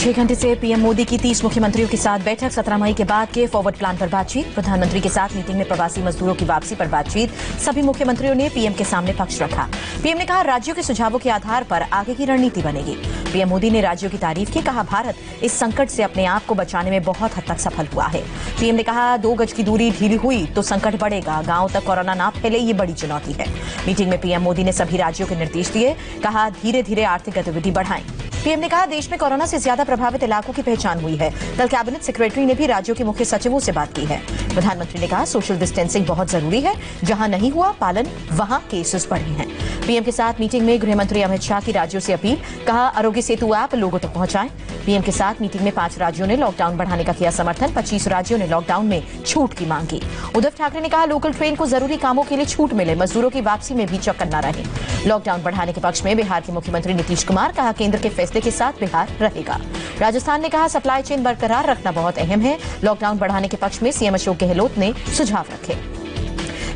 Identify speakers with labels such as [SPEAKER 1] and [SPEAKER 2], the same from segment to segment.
[SPEAKER 1] 6 घंटे से पीएम मोदी की 30 मुख्यमंत्रियों के साथ बैठक। 17 मई के बाद के फॉरवर्ड प्लान पर बातचीत। प्रधानमंत्री के साथ मीटिंग में प्रवासी मजदूरों की वापसी पर बातचीत। सभी मुख्यमंत्रियों ने पीएम के सामने पक्ष रखा। पीएम ने कहा राज्यों के सुझावों के आधार पर आगे की रणनीति बनेगी। पीएम मोदी ने राज्यों की तारीफ की। कहा भारत इस संकट से अपने आप को बचाने में बहुत हद तक सफल हुआ है। पीएम ने कहा 2 गज की दूरी ढीली हुई तो संकट बढ़ेगा। गांव तक कोरोना ना फैले, ये बड़ी चुनौती है। मीटिंग में पीएम मोदी ने सभी राज्यों के निर्देश दिए। कहा धीरे धीरे आर्थिक गतिविधि बढ़ाएं। पीएम ने कहा देश में कोरोना से ज्यादा प्रभावित इलाकों की पहचान हुई है। कल कैबिनेट सेक्रेटरी ने भी राज्यों के मुख्य सचिवों से बात की है। प्रधानमंत्री ने कहा सोशल डिस्टेंसिंग बहुत जरूरी है। जहां नहीं हुआ पालन, वहां केसेस बढ़े हैं। पीएम के साथ मीटिंग में गृह मंत्री अमित शाह की राज्यों से अपील। कहा आरोग्य सेतु ऐप लोगों तक पहुंचाएं। पीएम के साथ मीटिंग में 5 राज्यों ने लॉकडाउन बढ़ाने का किया समर्थन। 25 राज्यों ने लॉकडाउन में छूट की मांग की। उद्धव ठाकरे ने कहा लोकल ट्रेन को जरूरी कामों के लिए छूट मिले, मजदूरों की वापसी में भी चौकन्ना रहे। लॉकडाउन बढ़ाने के पक्ष में बिहार के मुख्यमंत्री नीतीश कुमार। कहा केंद्र के फैसले के साथ बिहार रहेगा। राजस्थान ने कहा सप्लाई चेन बरकरार रखना बहुत अहम है। लॉकडाउन बढ़ाने के पक्ष में सीएम अशोक गहलोत ने सुझाव रखे।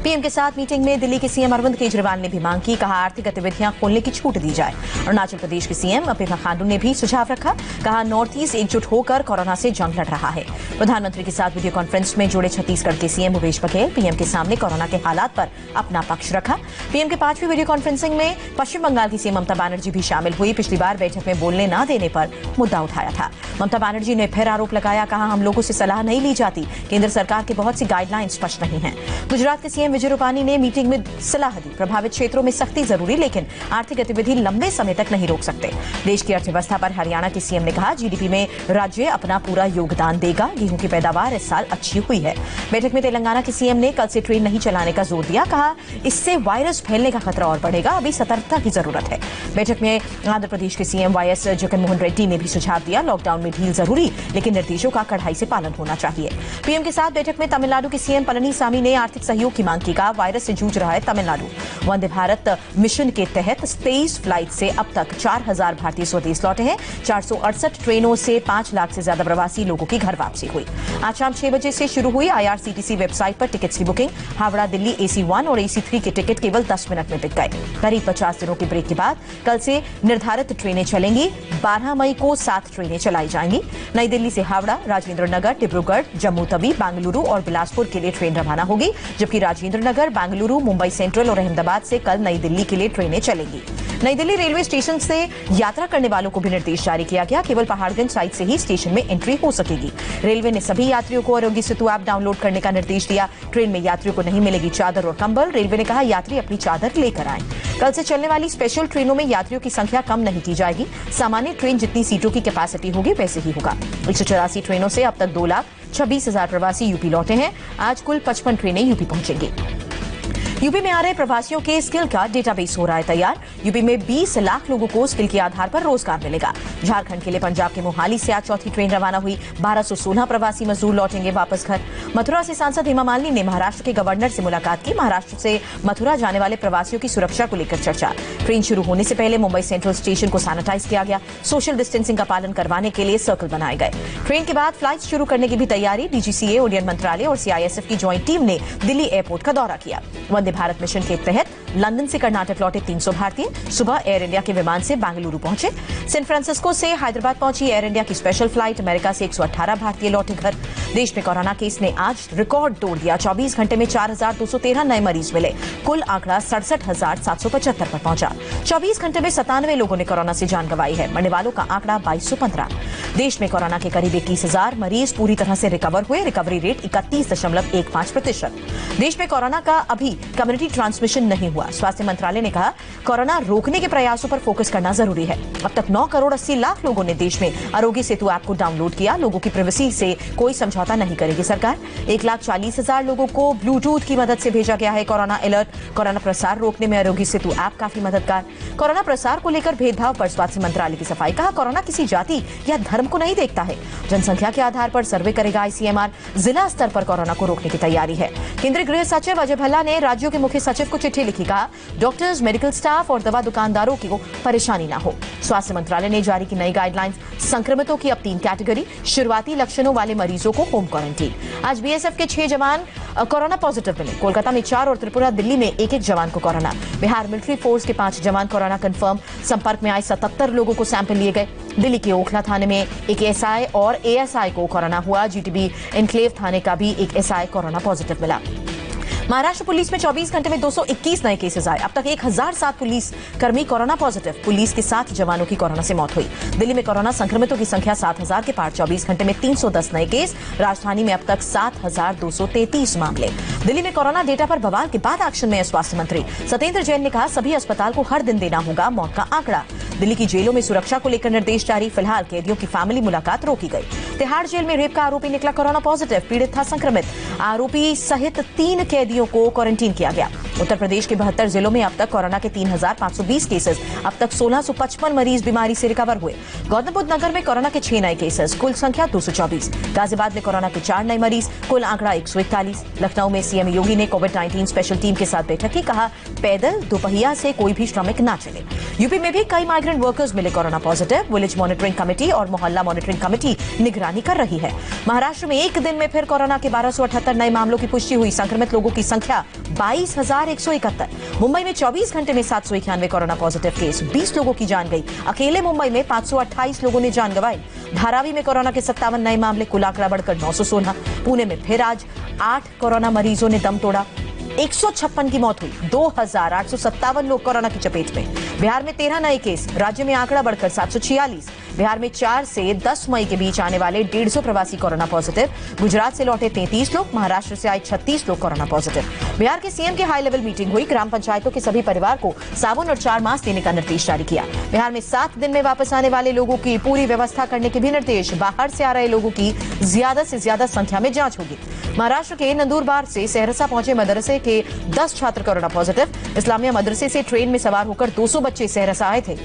[SPEAKER 1] पीएम के साथ मीटिंग में दिल्ली के सीएम अरविंद केजरीवाल ने भी मांग की। कहा आर्थिक गतिविधियां खोलने की छूट दी जाए। अरुणाचल प्रदेश के सीएम पेमा खांडू ने भी सुझाव रखा। कहा नॉर्थ ईस्ट एकजुट होकर कोरोना से जंग लड़ रहा है। प्रधानमंत्री के साथ वीडियो कॉन्फ्रेंस में जुड़े छत्तीसगढ़ के सीएम भूपेश बघेल पीएम के सामने कोरोना के हालात पर अपना पक्ष रखा। पीएम के 5वीं वीडियो कॉन्फ्रेंसिंग में पश्चिम बंगाल की सीएम ममता बनर्जी भी शामिल हुई। पिछली बार बैठक में बोलने न देने पर मुद्दा उठाया था। ममता बनर्जी ने फिर आरोप लगाया। कहा हम लोगों से सलाह नहीं ली जाती। केंद्र सरकार की बहुत सी गाइडलाइन स्पष्ट नहीं है। गुजरात के सीएम विजय रूपानी ने मीटिंग में सलाह दी। प्रभावित क्षेत्रों में सख्ती जरूरी, लेकिन आर्थिक गतिविधि लंबे समय तक नहीं रोक सकते। देश की अर्थव्यवस्था पर हरियाणा के सीएम ने कहा जीडीपी में राज्य अपना पूरा योगदान देगा। गेहूं की पैदावार इस साल अच्छी हुई है। बैठक में तेलंगाना के सीएम ने कल से ट्रेन नहीं चलाने का जोर दिया। कहा इससे वायरस फैलने का खतरा और बढ़ेगा, अभी सतर्कता की जरूरत है। बैठक में आंध्र प्रदेश के सीएम वाईएस जगनमोहन रेड्डी ने भी सुझाव दिया लॉकडाउन में ढील जरूरी, लेकिन निर्देशों का कड़ाई से पालन होना चाहिए। पीएम के साथ बैठक में तमिलनाडु के सीएम पलनीसामी ने आर्थिक सहयोग की मांग की। कहा वायरस से जूझ रहा है तमिलनाडु। वंदे भारत मिशन के तहत 23 फ्लाइट से अब तक 4000 भारतीय स्वदेश लौटे हैं। 468 ट्रेनों से 5 लाख से ज्यादा प्रवासी लोगों की घर वापसी हुई। आज शाम 6 बजे से शुरू हुई आईआरसीटीसी वेबसाइट पर टिकट्स की बुकिंग। हावड़ा दिल्ली AC 1 और AC 3 के टिकट केवल 10 मिनट में बिक गए। करीब 50 दिनों के ब्रेक के बाद कल से निर्धारित ट्रेनें चलेंगी। 12 मई को 7 ट्रेनें चलाई जाएंगी। नई दिल्ली से हावड़ा, राजेंद्र नगर, डिब्रूगढ़, जम्मू तवी, बेंगलुरु और बिलासपुर के लिए ट्रेन रवाना होगी, जबकि राजेंद्र नगर, बेंगलुरु, मुंबई सेंट्रल और अहमदाबाद से कल नई दिल्ली के लिए ट्रेनें चलेंगी। नई दिल्ली रेलवे स्टेशन से यात्रा करने वालों को भी निर्देश जारी किया गया। केवल पहाड़गंज साइड से ही स्टेशन में एंट्री हो सकेगी। रेलवे ने सभी यात्रियों को आरोग्य सेतु ऐप डाउनलोड करने का निर्देश दिया। ट्रेन में यात्रियों को नहीं मिलेगी चादर और कंबल। रेलवे ने कहा यात्री अपनी चादर लेकर आएं। कल से चलने वाली स्पेशल ट्रेनों में यात्रियों की संख्या कम नहीं की जाएगी। सामान्य ट्रेन जितनी सीटों की कैपेसिटी होगी वैसे ही होगा। 184 ट्रेनों से अब तक 2,26,000 प्रवासी यूपी लौटे हैं। आज कुल 55 ट्रेनें यूपी पहुंचेंगी। यूपी में आ रहे प्रवासियों के स्किल का डेटाबेस हो रहा है तैयार। यूपी में 20 लाख लोगों को स्किल के आधार पर रोजगार मिलेगा। झारखंड के लिए पंजाब के मोहाली से आज चौथी ट्रेन रवाना हुई। 1216 प्रवासी मजदूर लौटेंगे वापस घर। मथुरा से सांसद हेमा मालिनी ने महाराष्ट्र के गवर्नर से मुलाकात की। महाराष्ट्र से मथुरा जाने वाले प्रवासियों की सुरक्षा को लेकर चर्चा। ट्रेन शुरू होने से पहले मुंबई सेंट्रल स्टेशन को सैनिटाइज किया गया। सोशल डिस्टेंसिंग का पालन करवाने के लिए सर्कल बनाए गए। ट्रेन के बाद फ्लाइट शुरू करने की भी तैयारी। डीजीसीए, उड्डयन मंत्रालय और CISF की ज्वाइंट टीम ने दिल्ली एयरपोर्ट का दौरा किया। वंदे भारत मिशन के तहत लंदन से कर्नाटक लौटे 300 भारतीय सुबह एयर इंडिया के विमान से बेंगलुरु पहुंचे। सैन फ्रांसिस्को से हैदराबाद पहुंची एयर इंडिया की स्पेशल फ्लाइट। अमेरिका से 118 भारतीय लौटे घर। देश में कोरोना केस ने आज रिकॉर्ड तोड़ दिया। 24 घंटे में 4213 नए मरीज मिले। कुल आंकड़ा 67,775 पर पहुंचा। 24 घंटे में 97 लोगों ने कोरोना से जान गंवाई है। मरने वालों का आंकड़ा 2215। देश में कोरोना के करीब 21,000 मरीज पूरी तरह से रिकवर हुए। Recovery rate 31.15%। देश में कोरोना का अभी कम्युनिटी ट्रांसमिशन नहीं हुआ। स्वास्थ्य मंत्रालय ने कहा कोरोना रोकने के प्रयासों पर फोकस करना जरूरी है। अब तक 9 करोड़ 80 लाख लोगों ने देश में आरोग्य सेतु ऐप को डाउनलोड किया। लोगों की प्राइवेसी से कोई समझौता नहीं करेगी सरकार। 1,40,000 लोगों को ब्लूटूथ की मदद से भेजा गया है कोरोना अलर्ट। कोरोना प्रसार रोकने में आरोग्य सेतु ऐप काफी मददगार। कोरोना प्रसार को लेकर भेदभाव पर स्वास्थ्य मंत्रालय की सफाई। कहा कोरोना किसी जाति या धर्म को नहीं देखता है। जनसंख्या के आधार पर सर्वे करेगा ICMR। जिला स्तर पर कोरोना को रोकने की तैयारी है। केंद्रीय गृह सचिव अजय भल्ला ने राज्यों के मुख्य सचिव को चिट्ठी लिखी। कहा डॉक्टर्स, मेडिकल स्टाफ और दवा दुकानदारों की परेशानी ना हो। स्वास्थ्य मंत्रालय ने जारी की नई गाइडलाइंस। संक्रमितों की अब 3 कैटेगरी। शुरुआती लक्षणों वाले मरीजों को होम क्वारंटीन। आज BSF के 6 जवान कोरोना पॉजिटिव मिले। कोलकाता में 4 और त्रिपुरा दिल्ली में 1-1 जवान को कोरोना। बिहार मिलिट्री फोर्स के 5 जवान कोरोना कंफर्म। संपर्क में आए 77 लोगों को सैंपल लिए गए। दिल्ली के ओखला थाने में एक एसआई और एएसआई को कोरोना हुआ। जीटीबी एनक्लेव थाने का भी एक एसआई कोरोना पॉजिटिव मिला। महाराष्ट्र पुलिस में 24 घंटे में 221 नए केसेस आए। अब तक 1007 पुलिस कर्मी कोरोना पॉजिटिव। पुलिस के 7 जवानों की कोरोना से मौत हुई। दिल्ली में कोरोना संक्रमितों की संख्या 7000 के पार। 24 घंटे में 310 नए केस। राजधानी में अब तक 7233 मामले। दिल्ली में कोरोना डेटा पर बवाल के बाद एक्शन में है स्वास्थ्य मंत्री सत्येंद्र जैन ने कहा, सभी अस्पताल को हर दिन देना होगा मौत का आंकड़ा। दिल्ली की जेलों में सुरक्षा को लेकर निर्देश जारी। फिलहाल कैदियों की फैमिली मुलाकात रोकी गई। तिहाड़ जेल में रेप का आरोपी निकला कोरोना पॉजिटिव। पीड़ित था संक्रमित। आरोपी सहित 3 कैदियों को क्वारंटीन किया गया। उत्तर प्रदेश के 72 जिलों में अब तक कोरोना के 3520 केसेस। अब तक 1655 मरीज बीमारी से रिकवर हुए। गौतम बुद्ध नगर में कोरोना के 6 नए केसेस। कुल संख्या 224। गाजियाबाद में कोरोना के 4 नए मरीज। कुल आंकड़ा 141। लखनऊ में सीएम योगी ने कोविड-19 स्पेशल टीम के साथ बैठक की। कहा, पैदल दोपहिया से कोई भी श्रमिक न चले। यूपी में भी कई माइग्रेंट वर्कर्स मिले corona positive. Village monitoring committee और मोहल्ला मॉनिटरिंग कमेटी निगरानी कर रही है। महाराष्ट्र में एक दिन में फिर कोरोना के 1278 नए मामलों की पुष्टि हुई। संक्रमित लोगों की संख्या 22,171। मुंबई में 24 घंटे में 791 कोरोना पॉजिटिव केस। 20 लोगों की जान गई। अकेले मुंबई में 528 लोगों ने जान गंवाई। धारावी में कोरोना के 57 नए मामले। कुल आंकड़ा बढ़कर 916। पुणे में फिर आज 8 कोरोना मरीजों ने दम तोड़ा। 156 की मौत हुई। 2857 लोग कोरोना की चपेट में। बिहार में 13 नए केस। राज्य में आंकड़ा बढ़कर 746। बिहार में 4 से 10 मई के बीच आने वाले 150 प्रवासी कोरोना पॉजिटिव। गुजरात से लौटे 33 लोग। महाराष्ट्र से आए 36 लोग कोरोना पॉजिटिव। बिहार के सीएम की हाई लेवल मीटिंग हुई। ग्राम पंचायतों के सभी परिवार को साबुन और 4 मास्क देने का निर्देश जारी किया। बिहार में 7 दिन में वापस आने वाले लोगों की पूरी व्यवस्था करने के भी निर्देश। बाहर से आ रहे लोगों की ज्यादा से ज्यादा संख्या में जांच होगी। महाराष्ट्र के नंदुरबार से सहरसा पहुंचे मदरसे के 10 छात्र कोरोना पॉजिटिव। इस्लामिया मदरसे से ट्रेन में सवार होकर 200 बच्चे सहरसा आए थे।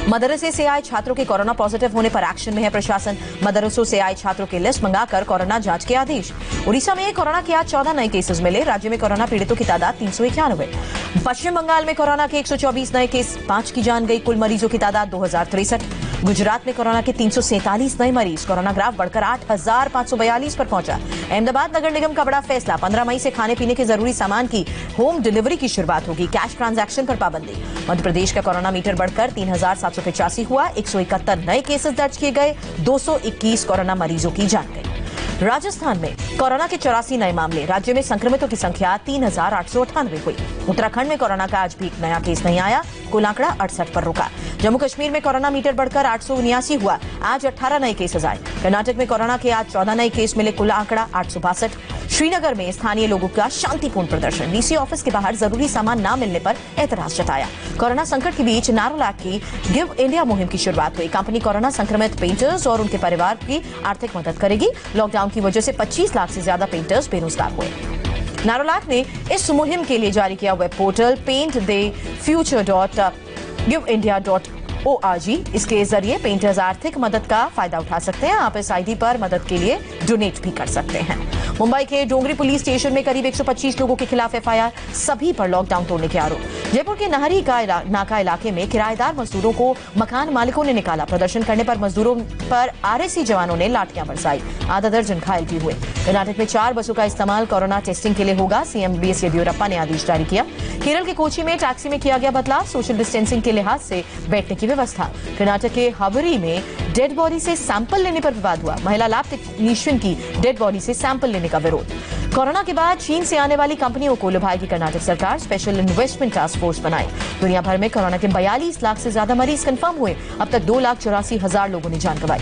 [SPEAKER 1] मदरसे से आए छात्रों के कोरोना पॉजिटिव होने पर एक्शन में है प्रशासन। मदरसों से आए छात्रों की लिस्ट मंगाकर कोरोना जांच के आदेश। उड़ीसा में कोरोना के आज 14 नए केसेस मिले। राज्य में कोरोना पीड़ितों की तादाद 391। पश्चिम बंगाल में कोरोना के 124 नए केस। 5 की जान गई। कुल मरीजों की तादाद 2063। गुजरात में कोरोना के 347 नए मरीज। कोरोना ग्राफ बढ़कर 8542 पर पहुंचा। अहमदाबाद नगर निगम का बड़ा फैसला। 15 मई से खाने पीने के जरूरी सामान की होम डिलीवरी की शुरुआत होगी। कैश ट्रांजैक्शन पर पाबंदी। मध्य प्रदेश का कोरोना मीटर बढ़कर 3785 हुआ। 171 नए केसेस दर्ज किए गए। 221 कोरोना मरीजों की जान गई। राजस्थान में कोरोना के 84 नए मामले। राज्य में संक्रमितों की संख्या 3898 हुई। उत्तराखंड में कोरोना का आज भी एक नया केस नहीं आया। कुल आंकड़ा 68 पर रुका। जम्मू कश्मीर में कोरोना मीटर बढ़कर 879 हुआ। आज 18 नए केसेस आए। कर्नाटक में कोरोना के आज 14 नए केस मिले। कुल आंकड़ा 862। श्रीनगर में स्थानीय लोगों का शांतिपूर्ण प्रदर्शन। डीसी ऑफिस के बाहर जरूरी सामान न मिलने पर एतराज जताया। कोरोना संकट के बीच नारोलैक की गिव इंडिया मुहिम की शुरुआत हुई। कंपनी कोरोना संक्रमित पेंटर्स और उनके परिवार की आर्थिक मदद करेगी। लॉकडाउन की वजह से 25 लाख से ज्यादा पेंटर्स बेरोजगार हुए। नारोलैक ने इस मुहिम के लिए जारी किया वेब पोर्टल paintthefuture.givindia.org। इसके जरिए पेंटर्स आर्थिक मदद का फायदा उठा सकते हैं। आप इस आईडी पर मदद के लिए डोनेट भी कर सकते हैं। मुंबई के डोंगरी पुलिस स्टेशन में करीब 125 लोगों के खिलाफ एफआईआर। सभी पर लॉकडाउन तोड़ने के आरोप। जयपुर के नहरी नाका इलाके में किराएदार मजदूरों को मकान मालिकों ने निकाला। प्रदर्शन करने पर मजदूरों पर आरएसी जवानों ने लाठियां बरसाई। आधा दर्जन घायल भी हुए। कर्नाटक में 4 बसों का इस्तेमाल कोरोना टेस्टिंग के लिए होगा। सीएम बीएस येदियुरप्पा ने आदेश जारी किया। केरल के कोची में टैक्सी में किया गया बदलाव। सोशल डिस्टेंसिंग के लिहाज से बैठने की व्यवस्था। कर्नाटक के हबरी में डेड बॉडी से सैंपल लेने पर विवाद हुआ। महिला लैब टेक्नीशियन की डेड बॉडी से सैंपल लेने का विरोध। कोरोना के बाद चीन से आने वाली कंपनियों को लुभाएगी कर्नाटक सरकार। स्पेशल इन्वेस्टमेंट टास्क फोर्स बनाई। दुनिया भर में कोरोना के 42 लाख से ज्यादा मरीज कंफर्म हुए। अब तक 2,84,000 लोगों ने जान गंवाई।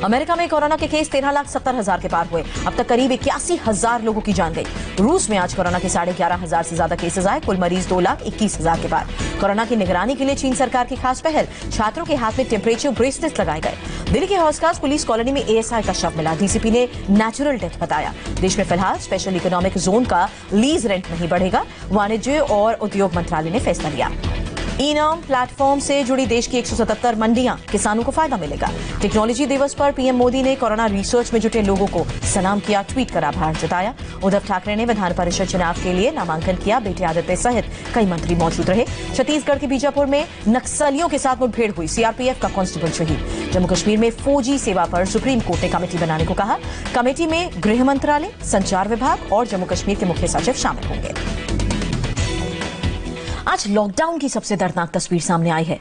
[SPEAKER 1] अमेरिका में कोरोना के केस 13,70,000 के पार हुए। अब तक करीब 81,000 लोगों की जान गई। रूस में आज कोरोना के 11,500 से ज्यादा केसेस आए। कुल मरीज 2,21,000 के पार। कोरोना की निगरानी के लिए चीन सरकार की खास पहल। छात्रों के हाथ में टेम्परेचर ब्रेसलेट लगाए गए। दिल्ली के हौसखास पुलिस कॉलोनी में एएसआई का शव मिला। डीसीपी ने नेचुरल डेथ बताया। देश में फिलहाल स्पेशल इकोनॉमिक जोन का लीज रेंट नहीं बढ़ेगा। वाणिज्य और उद्योग मंत्रालय ने फैसला लिया। ई-नाम प्लेटफॉर्म से जुड़ी देश की 177 मंडियां। किसानों को फायदा मिलेगा। टेक्नोलॉजी दिवस पर पीएम मोदी ने कोरोना रिसर्च में जुटे लोगों को सलाम किया। ट्वीट कर आभार जताया। उद्धव ठाकरे ने विधान परिषद चुनाव के लिए नामांकन किया। बेटे आदित्य सहित कई मंत्री मौजूद रहे। छत्तीसगढ़ के बीजापुर में नक्सलियों के साथ मुठभेड़ हुई। सीआरपीएफ का कांस्टेबल शहीद। जम्मू कश्मीर में फौजी सेवा पर सुप्रीम कोर्ट ने कमेटी बनाने को कहा। कमेटी में गृह मंत्रालय, संचार विभाग और जम्मू कश्मीर के मुख्य सचिव शामिल होंगे। आज लॉकडाउन की सबसे दर्दनाक तस्वीर सामने आई है।